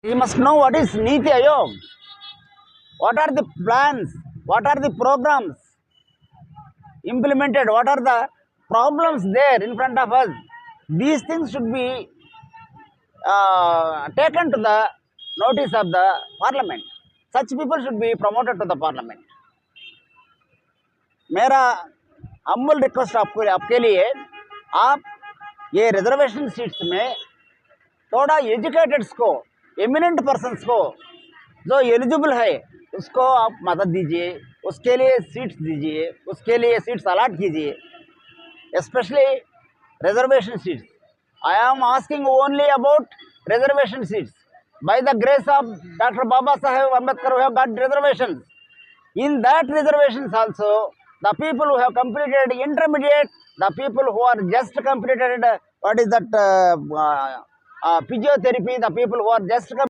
You must know what is Niti Ayog. What are the plans? What are the programs implemented? What are the problems there in front of us? These things should be taken to the notice of the parliament. Such people should be promoted to the parliament. मेरा humble request आपके लिए, आप ये reservation seats में थोड़ा एजुकेटेड्स को, eminent persons को जो एलिजिबल है उसको आप मदद दीजिए, उसके लिए सीट्स दीजिए, उसके लिए सीट्स अलाट कीजिए, especially reservation seats. I am asking only about reservation seats. By the grace of Dr. Baba Saheb Ambedkar, we have got reservations. In that reservations also, the people who have completed intermediate, the people who are just completed, what is that, physiotherapy, the people who are just